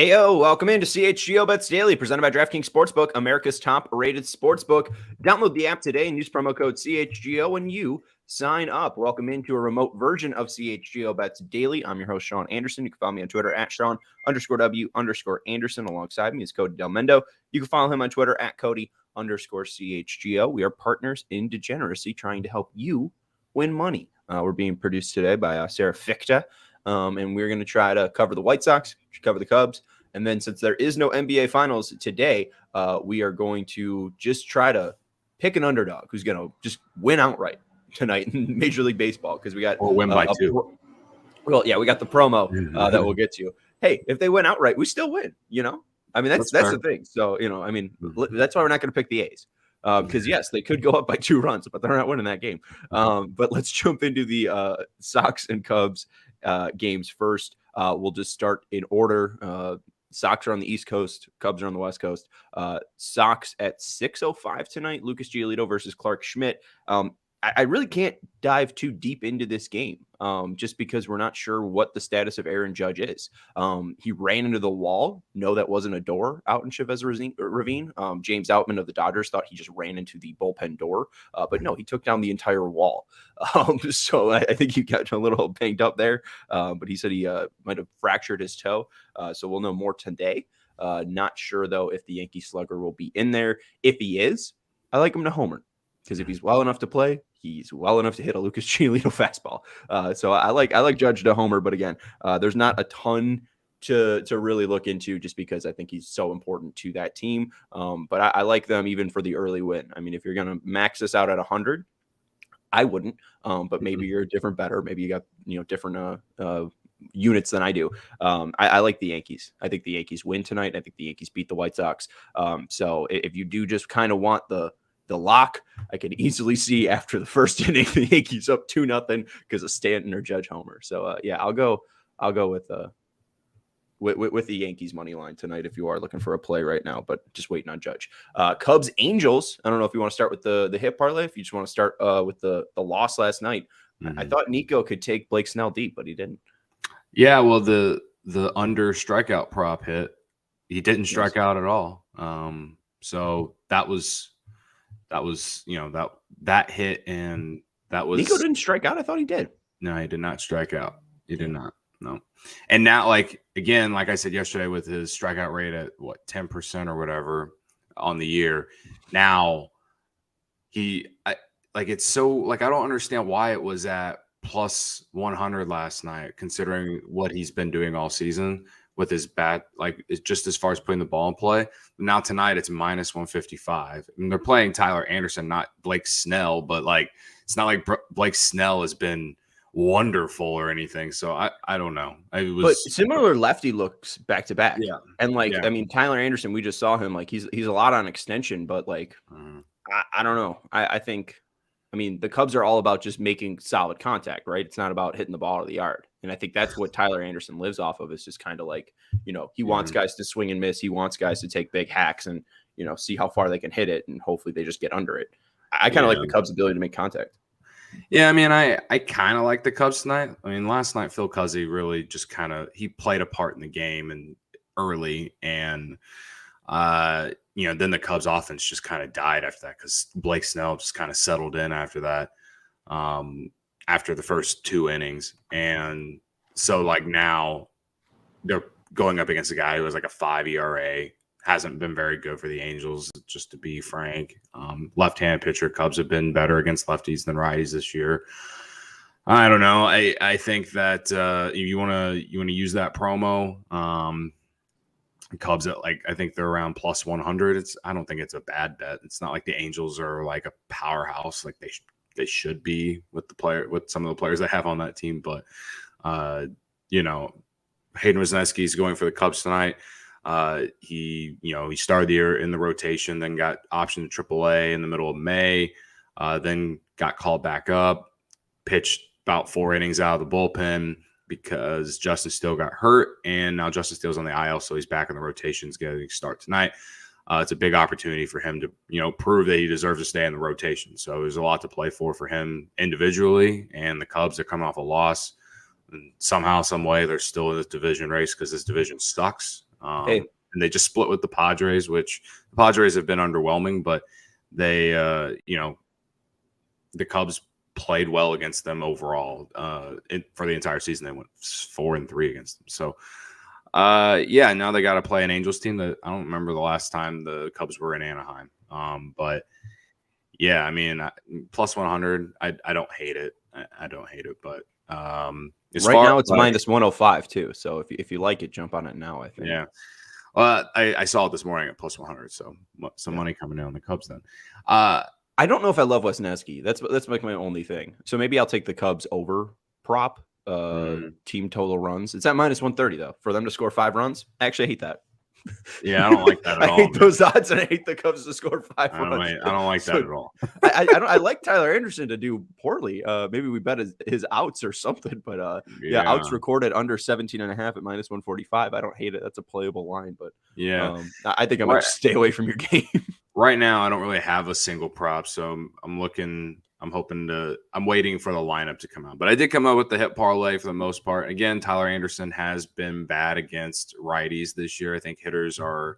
Ayo, welcome into CHGO Bets Daily, presented by DraftKings Sportsbook, America's top-rated sportsbook. Download the app today and use promo code CHGO when you sign up. Welcome into a remote version of CHGO Bets Daily. I'm your host, Sean Anderson. You can follow me on Twitter at Sean_W_Anderson. Alongside me is Cody Delmendo. You can follow him on Twitter at Cody_CHGO. We are partners in degeneracy, trying to help you win money. We're being produced today by Sarah Fichta. And we're going to try to cover the White Sox, cover the Cubs. And then since there is no NBA Finals today, we are going to just try to pick an underdog who's going to just win outright tonight in Major League Baseball, because we got or win by two. Well, yeah, we got the promo that we'll get to. Hey, if they win outright, we still win, you know? I mean, that's the thing. So, you know, I mean, that's why we're not going to pick the A's. Because, yes, they could go up by 2 runs, but they're not winning that game. But let's jump into the Sox and Cubs games first. We'll just start in order. Sox are on the East Coast. Cubs are on the West Coast. Sox at 6:05 tonight. Lucas Giolito versus Clark Schmidt. I really can't dive too deep into this game just because we're not sure what the status of Aaron Judge is. He ran into the wall. No, that wasn't a door out in Chavez Ravine. James Outman of the Dodgers thought he just ran into the bullpen door. But no, he took down the entire wall. So I think he got a little banged up there. But he said he might have fractured his toe. So we'll know more today. Not sure, though, if the Yankee slugger will be in there. If he is, I like him to homer. Because if he's well enough to play, he's well enough to hit a Lucas Giolito fastball. So I like Judge to homer, but again, there's not a ton to really look into just because I think he's so important to that team. But I like them even for the early win. I mean, if you're going to max this out at 100, I wouldn't. But maybe you're a different better. Maybe you got different units than I do. I like the Yankees. I think the Yankees win tonight. I think the Yankees beat the White Sox. So if you do just kind of want the lock, I can easily see after the first inning the Yankees up 2-0 because of Stanton or Judge homer. So yeah, I'll go with the Yankees money line tonight if you are looking for a play right now, but just waiting on Judge. Cubs Angels. I don't know if you want to start with the hit parlay. If you just want to start with the loss last night, I thought Nico could take Blake Snell deep, but he didn't. Yeah, well, the under strikeout prop hit. He didn't strike out at all. So that was that hit, and that was Nico didn't strike out. I thought he did. No, he did not strike out. He did not. No. And now, like I said yesterday, with his strikeout rate at 10% or whatever on the year, now it's so I don't understand why it was at plus 100 last night, considering what he's been doing all season with his bat, it's just as far as putting the ball in play. Now tonight it's minus 155. I mean, they're playing Tyler Anderson, not Blake Snell, but it's not like Blake Snell has been wonderful or anything. So I don't know. But similar lefty looks back to back. Yeah. And I mean, Tyler Anderson, we just saw him, he's a lot on extension, but I don't know. I think, I mean, the Cubs are all about just making solid contact, right? It's not about hitting the ball out of the yard. And I think that's what Tyler Anderson lives off of, is just kind of he wants guys to swing and miss. He wants guys to take big hacks and, see how far they can hit it. And hopefully they just get under it. I kind of like the Cubs' ability to make contact. Yeah, I mean, I kind of like the Cubs tonight. I mean, last night, Phil Cuzzi really just he played a part in the game and early. And, then the Cubs offense just kind of died after that, because Blake Snell just kind of settled in after that, after the first 2 innings. And so now they're going up against a guy who has a 5 ERA, hasn't been very good for the Angels, just to be frank. Left-hand pitcher, Cubs have been better against lefties than righties this year. I don't know. I think that you want to use that promo. Cubs at I think they're around plus 100. I don't think it's a bad bet. It's not like the Angels are a powerhouse they should be with some of the players they have on that team. But Hayden Wesneski is going for the Cubs tonight. He started the year in the rotation, then got optioned to AAA in the middle of May, then got called back up, pitched about 4 innings out of the bullpen because Justin Steele got hurt, and now Justin Steele's on the IL, so he's back in the rotations, getting a start tonight. It's a big opportunity for him to, prove that he deserves to stay in the rotation. So there's a lot to play for him individually, and the Cubs are coming off a loss. And somehow, some way, they're still in this division race because this division sucks. Hey. And they just split with the Padres, which the Padres have been underwhelming, but they, the Cubs played well against them overall. For the entire season, they went 4-3 against them. So, now they got to play an Angels team that I don't remember the last time the Cubs were in Anaheim. But yeah, I mean, plus 100, I don't hate it. I don't hate it, but right now it's minus 105 too. So if you like it, jump on it now, I think. Yeah. Well, I saw it this morning at plus 100, so some money coming in on the Cubs then. I don't know if I love Wesneski. That's like my only thing. So maybe I'll take the Cubs over prop team total runs. It's at minus 130 though for them to score 5 runs. Actually, I hate that. Yeah, I don't like that at all. I hate those odds, and I hate the Cubs to score 5 runs. I don't like that at all. I like Tyler Anderson to do poorly. Maybe we bet his outs or something, but outs recorded under 17.5 at minus 145. I don't hate it. That's a playable line, but I think I might stay away from your game. Right now, I don't really have a single prop, so I'm waiting for the lineup to come out. But I did come out with the hit parlay for the most part. Again, Tyler Anderson has been bad against righties this year. I think hitters are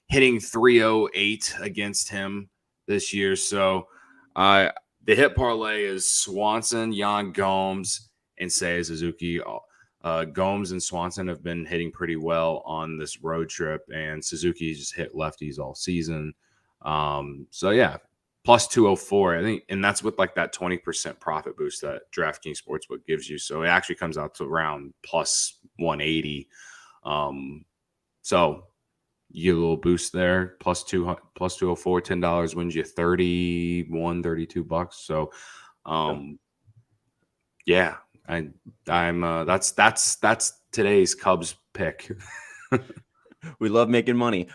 hitting 308 against him this year. So the hit parlay is Swanson, Yan Gomes, and Seiya Suzuki. Gomes and Swanson have been hitting pretty well on this road trip, and Suzuki just hit lefties all season. Plus 204, I think, and that's with like that 20% profit boost that DraftKings Sportsbook gives you. So it actually comes out to around plus 180. So you get a little boost there, plus 204, $10 wins you $32. So that's today's Cubs pick. We love making money.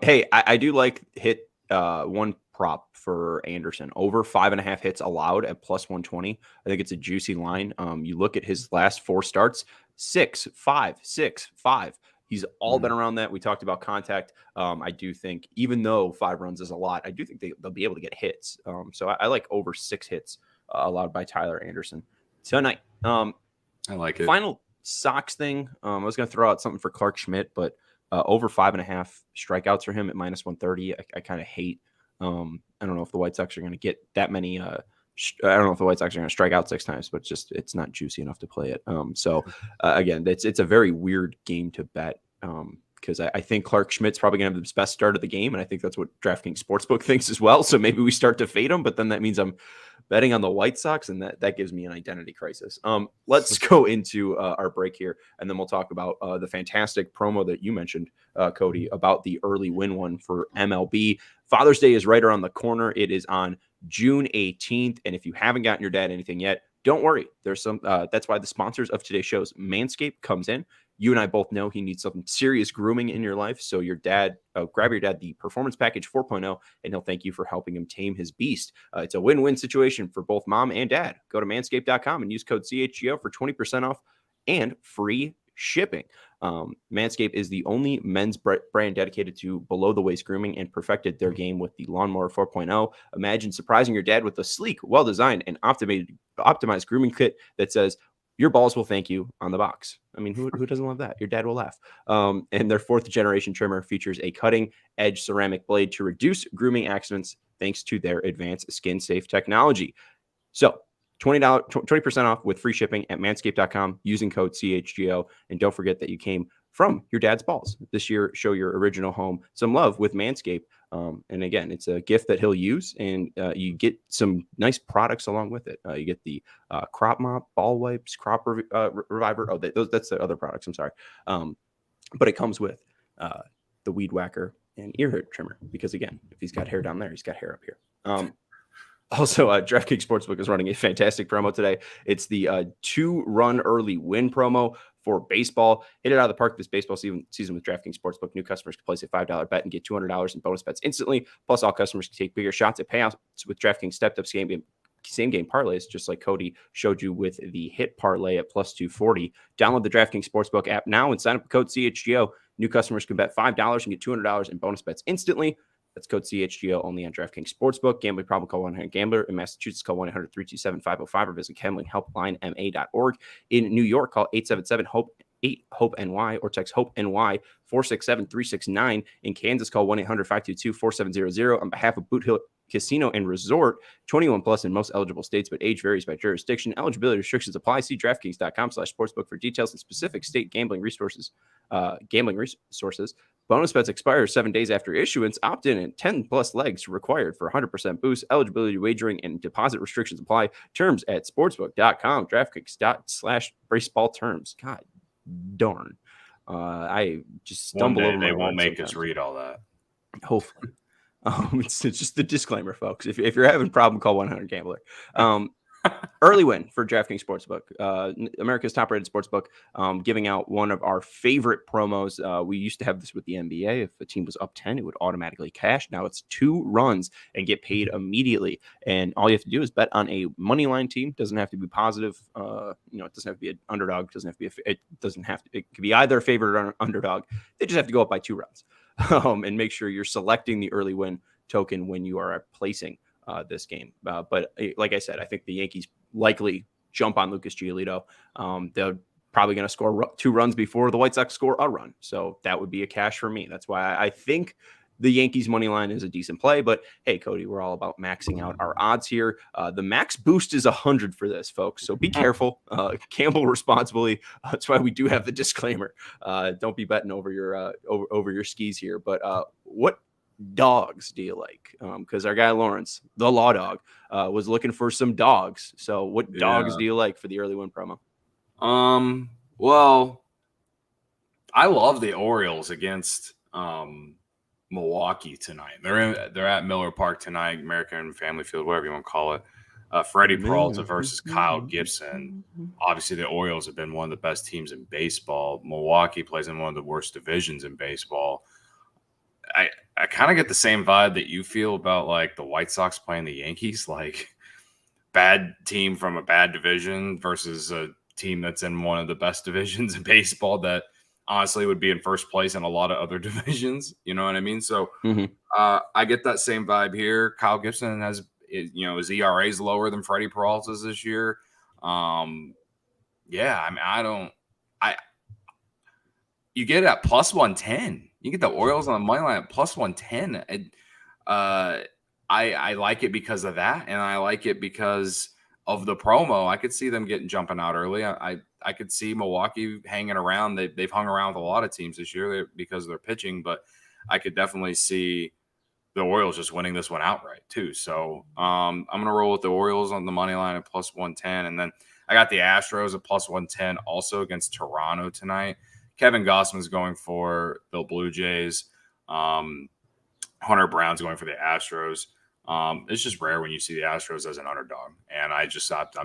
Hey, I do like hit one prop for Anderson over 5.5 hits allowed at plus 120. I think it's a juicy line. You look at his last 4 starts, 6, 5, 6, 5. He's all been around that. We talked about contact. I do think, even though 5 runs is a lot, I do think they'll be able to get hits. So I like over 6 hits allowed by Tyler Anderson tonight. I like it. Final Sox thing. I was going to throw out something for Clark Schmidt, but over 5.5 strikeouts for him at minus 130. I kind of hate. I don't know if the White Sox are going to get that many. I don't know if the White Sox are going to strike out 6 times, but it's not juicy enough to play it. Again, it's a very weird game to bet because I think Clark Schmidt's probably going to have the best start of the game, and I think that's what DraftKings Sportsbook thinks as well. So maybe we start to fade him, but then that means I'm betting on the White Sox, and that gives me an identity crisis. Let's go into our break here, and then we'll talk about the fantastic promo that you mentioned, Cody, about the early win one for MLB. Father's Day is right around the corner. It is on June 18th, and if you haven't gotten your dad anything yet, don't worry. There's some. That's why the sponsors of today's shows, Manscaped, comes in. You and I both know he needs some serious grooming in your life. So your dad, grab your dad the Performance Package 4.0, and he'll thank you for helping him tame his beast. It's a win-win situation for both mom and dad. Go to manscaped.com and use code CHGO for 20% off and free shipping. Manscaped is the only men's brand dedicated to below-the-waist grooming and perfected their game with the Lawnmower 4.0. Imagine surprising your dad with a sleek, well-designed, and optimized grooming kit that says, "Your balls will thank you" on the box. I mean, who doesn't love that? Your dad will laugh. And their 4th-generation trimmer features a cutting-edge ceramic blade to reduce grooming accidents thanks to their advanced skin-safe technology. So 20% off with free shipping at manscaped.com using code CHGO. And don't forget that you came from your dad's balls. This year, show your original home some love with Manscaped. And again, it's a gift that he'll use, and you get some nice products along with it. You get the crop mop, ball wipes, crop reviver. Oh, that's the other products. I'm sorry. But it comes with the weed whacker and ear hair trimmer, because again, if he's got hair down there, he's got hair up here. Also, DraftKings Sportsbook is running a fantastic promo today. It's the 2-run early win promo for baseball. Hit it out of the park this baseball season with DraftKings Sportsbook. New customers can place a $5 bet and get $200 in bonus bets instantly. Plus, all customers can take bigger shots at payouts with DraftKings stepped-up same game parlays, just like Cody showed you with the hit parlay at plus 240. Download the DraftKings Sportsbook app now and sign up with code CHGO. New customers can bet $5 and get $200 in bonus bets instantly. That's code CHGO only on DraftKings Sportsbook. Gambling problem, call 1-800-GAMBLER. In Massachusetts, call 1-800-327-505 or visit gamblinghelplinema.org. In New York, call 877-HOPE 8-HOPE-NY or text HOPE-NY 467-369. In Kansas, call 1-800-522-4700. On behalf of Boot Hill Casino and Resort, 21 plus in most eligible states, but age varies by jurisdiction. Eligibility restrictions apply. See DraftKings.com/sportsbook for details and specific state gambling resources. Bonus bets expire 7 days after issuance. Opt in and 10 plus legs required for 100% boost. Eligibility, wagering, and deposit restrictions apply. Terms at sportsbook.com. DraftKings.com/baseball terms. God darn. I just stumble over. They won't make us read all that. Hopefully. It's just the disclaimer, folks. If you're having a problem, call 1-800-GAMBLER. Early win for DraftKings Sportsbook, America's top-rated sportsbook, giving out one of our favorite promos. We used to have this with the NBA. If a team was up 10, it would automatically cash. Now it's 2 runs and get paid immediately. And all you have to do is bet on a money line team. Doesn't have to be positive. It doesn't have to be an underdog. It could be either a favorite or an underdog. They just have to go up by 2 runs. And make sure you're selecting the early win token when you are placing this game. But like I said, I think the Yankees likely jump on Lucas Giolito. They're probably going to score 2 runs before the White Sox score a run. So that would be a cash for me. That's why I think the Yankees money line is a decent play. But hey, Cody, we're all about maxing out our odds here. The max boost is 100 for this, folks. So be careful. Gamble responsibly. That's why we do have the disclaimer. Don't be betting over your skis here. But what dogs do you like? Because our guy Lawrence, the law dog, was looking for some dogs. So what dogs do you like for the early win promo? Well, I love the Orioles against Milwaukee tonight. They're at Miller Park tonight, American Family Field, whatever you want to call it. Freddie Peralta versus Kyle Gibson. Obviously, the Orioles have been one of the best teams in baseball. Milwaukee plays in one of the worst divisions in baseball. I kind of get the same vibe that you feel about like the White Sox playing the Yankees, like bad team from a bad division versus a team that's in one of the best divisions in baseball that honestly would be in first place in a lot of other divisions. You know what I mean? So I get that same vibe here. Kyle Gibson has, his ERA is lower than Freddie Peralta's this year. You get it at plus 110. You get the Orioles on the money line at plus 110. I like it because of that, and I like it because of the promo. I could see them jumping out early. I could see Milwaukee hanging around. They've hung around with a lot of teams this year because of their pitching, but I could definitely see the Orioles just winning this one outright too. So I'm going to roll with the Orioles on the money line at plus 110, and then I got the Astros at plus 110 also against Toronto tonight. Kevin Gossman's going for the Blue Jays. Hunter Brown's going for the Astros. It's just rare when you see the Astros as an underdog, and I'm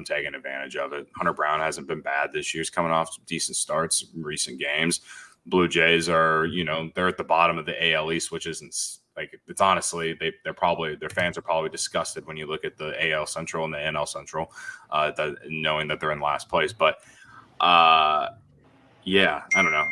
taking advantage of it. Hunter Brown hasn't been bad this year. He's coming off some decent starts in recent games. Blue Jays are, they're at the bottom of the AL East, which isn't like, it's honestly, their fans are probably disgusted when you look at the AL Central and the NL Central, knowing that they're in last place. But yeah, I don't know.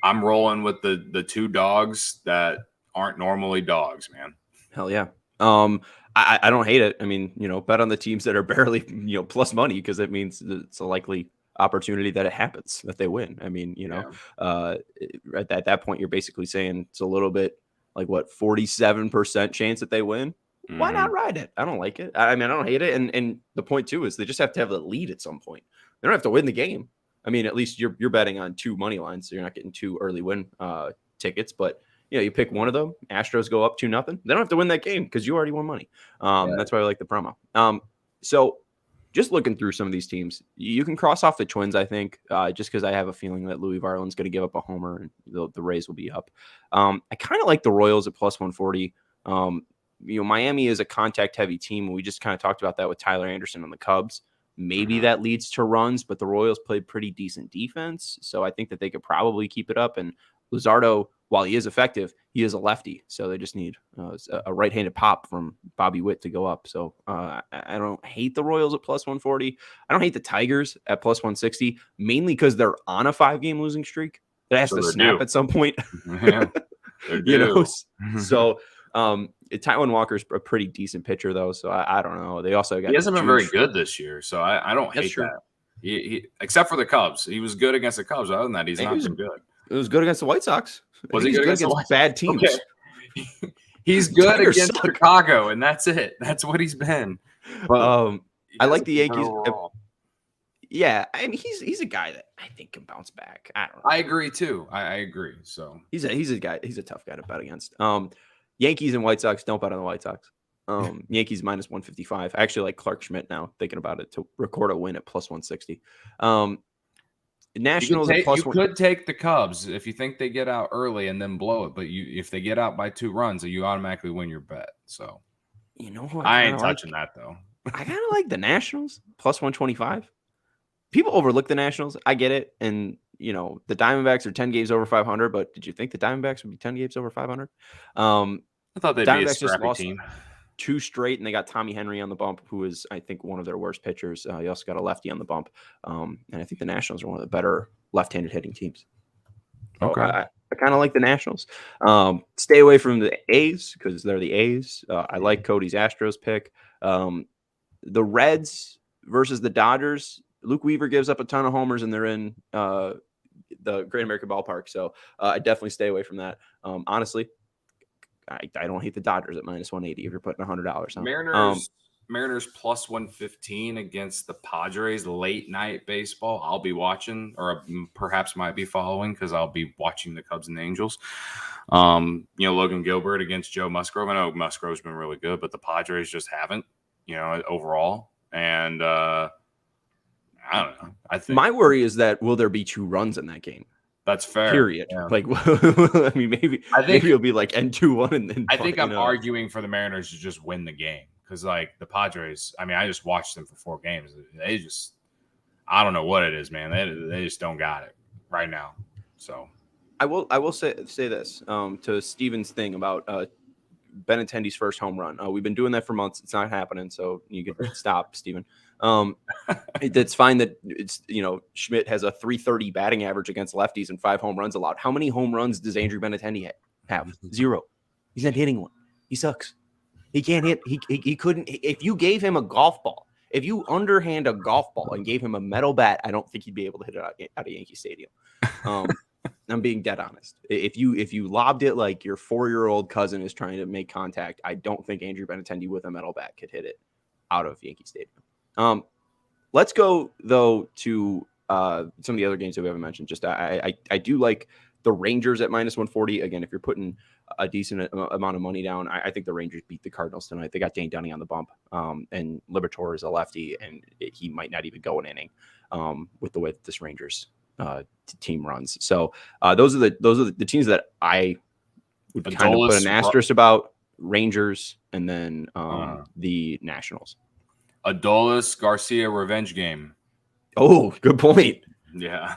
I'm rolling with the 2 dogs that aren't normally dogs, man. Hell yeah. I don't hate it. I mean, bet on the teams that are barely, plus money, because it means it's a likely opportunity that it happens, that they win. I mean, at that point, you're basically saying it's a little bit like 47% chance that they win. Why not ride it? I don't like it. I mean, I don't hate it. And the point too is they just have to have the lead at some point. They don't have to win the game. I mean, at least you're betting on 2 money lines, so you're not getting 2 early win tickets. But you pick one of them. Astros go up 2-0. They don't have to win that game because you already won money. That's why I like the promo. So just looking through some of these teams, you can cross off the Twins, I think, just because I have a feeling that Louis Varland's going to give up a homer and the Rays will be up. I kind of like the Royals at plus 140. Miami is a contact-heavy team. We just kind of talked about that with Tyler Anderson on the Cubs. Maybe that leads to runs, but the Royals played pretty decent defense, so I think that they could probably keep it up. And Luzardo, while he is effective, he is a lefty, so they just need a right-handed pop from Bobby Witt to go up. So I don't hate the Royals at plus 140. I don't hate the Tigers at plus 160, mainly because they're on a 5-game losing streak that has to snap at some point. Yeah, So Taijuan Walker's a pretty decent pitcher, though. So I don't know. They also got he hasn't been very good this year, so I don't hate that. He except for the Cubs, he was good against the Cubs. Other than that, he's not been good. It was good against the White Sox. Was he good against bad teams? Okay. He's good against Chicago, and that's it. That's what he's been. But I like the Yankees. Yeah, I mean he's a guy that I think can bounce back. I don't know. I agree too. I agree. So he's a guy. He's a tough guy to bet against. Yankees and White Sox, don't bet on the White Sox. Yankees minus 155. I actually like Clark Schmidt now, thinking about it, to record a win at plus 160. Nationals you could take the Cubs if you think they get out early and then blow it, but if they get out by 2 runs, you automatically win your bet. So you know what? I ain't touching that though. I kind of like the Nationals plus 125. People overlook the Nationals. I get it, and you know the Diamondbacks are 10 games over 500. But did you think the Diamondbacks would be 10 games over 500? I thought they'd be a scrappy team. 2 straight, and they got Tommy Henry on the bump, who is, I think, one of their worst pitchers. You also got a lefty on the bump, and I think the Nationals are one of the better left-handed hitting teams. Okay, I kind of like the Nationals. Stay away from the A's because they're the A's. I like Cody's Astros pick. The Reds versus the Dodgers. Luke Weaver gives up a ton of homers, and they're in the Great American Ballpark, so I definitely stay away from that. Honestly, I don't hate the Dodgers at minus 180 if you're putting $100 on. Mariners plus 115 against the Padres, late night baseball. I'll be watching, or perhaps might be following, because I'll be watching the Cubs and the Angels. Logan Gilbert against Joe Musgrove. I know Musgrove's been really good, but the Padres just haven't, overall. And I don't know. I think my worry is that will there be 2 runs in that game? That's fair. Period. Yeah. Like, I mean, maybe it'll be like N2-1, and then I think I'm arguing for the Mariners to just win the game, because like the Padres, I mean, I just watched them for 4 games. They just, I don't know what it is, man. They just don't got it right now. So I will say this to Steven's thing about Benintendi's first home run. We've been doing that for months. It's not happening, so you can stop, Steven. It's fine that it's Schmidt has a .330 batting average against lefties and 5 home runs allowed. How many home runs does Andrew Benintendi have? 0. He's not hitting one. He sucks. He can't hit. He couldn't. If you gave him a golf ball, if you underhand a golf ball and gave him a metal bat, I don't think he'd be able to hit it out of Yankee Stadium. I'm being dead honest. If you lobbed it like your 4-year-old cousin is trying to make contact, I don't think Andrew Benintendi with a metal bat could hit it out of Yankee Stadium. Let's go though to some of the other games that we haven't mentioned. Just I do like the Rangers at minus 140. Again, if you're putting a decent amount of money down, I think the Rangers beat the Cardinals tonight. They got Dane Dunning on the bump, and Liberatore is a lefty, and he might not even go an inning with the way that this Rangers team runs. So those are the teams that I would kind of put an asterisk about. Rangers, and then the Nationals. Adolis Garcia revenge game. Oh, good point. Yeah.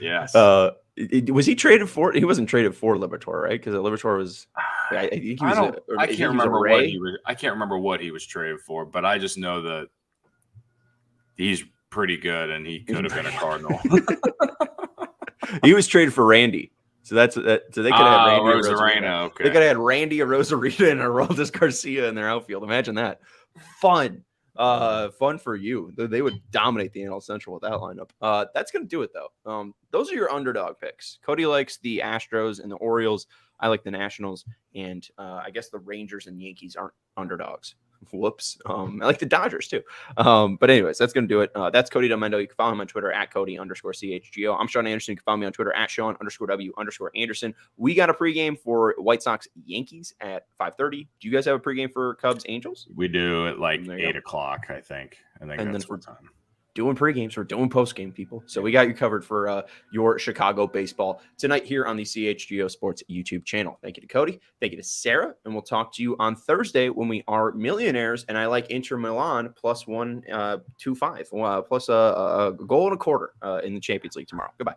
Yes. Was he traded for? He wasn't traded for Liberatore, right? Because Liberatore was. I think he was. I can't remember what he was traded for, but I just know that he's pretty good, and he could have been a Cardinal. He was traded for Randy. So so they could have had Randy Rosarena. Okay. They could have had Randy Rosarena and Aroldis Garcia in their outfield. Imagine that. Fun for you. They would dominate the NL Central with that lineup. That's going to do it, though. Those are your underdog picks. Cody likes the Astros and the Orioles. I like the Nationals. And I guess the Rangers and Yankees aren't underdogs. Whoops. I like the Dodgers, too. But anyways, that's going to do it. That's Cody Delmendo. You can follow him on Twitter at Cody_CHGO. I'm Sean Anderson. You can follow me on Twitter at Sean_W_Anderson. We got a pregame for White Sox Yankees at 5:30. Do you guys have a pregame for Cubs Angels? We do at like 8 o'clock, I think. And that's what time. Doing pregames, we're doing postgame, people. So we got you covered for your Chicago baseball tonight here on the CHGO Sports YouTube channel. Thank you to Cody. Thank you to Sarah. And we'll talk to you on Thursday when we are millionaires. And I like Inter Milan plus 125, plus a goal and a quarter in the Champions League tomorrow. Goodbye.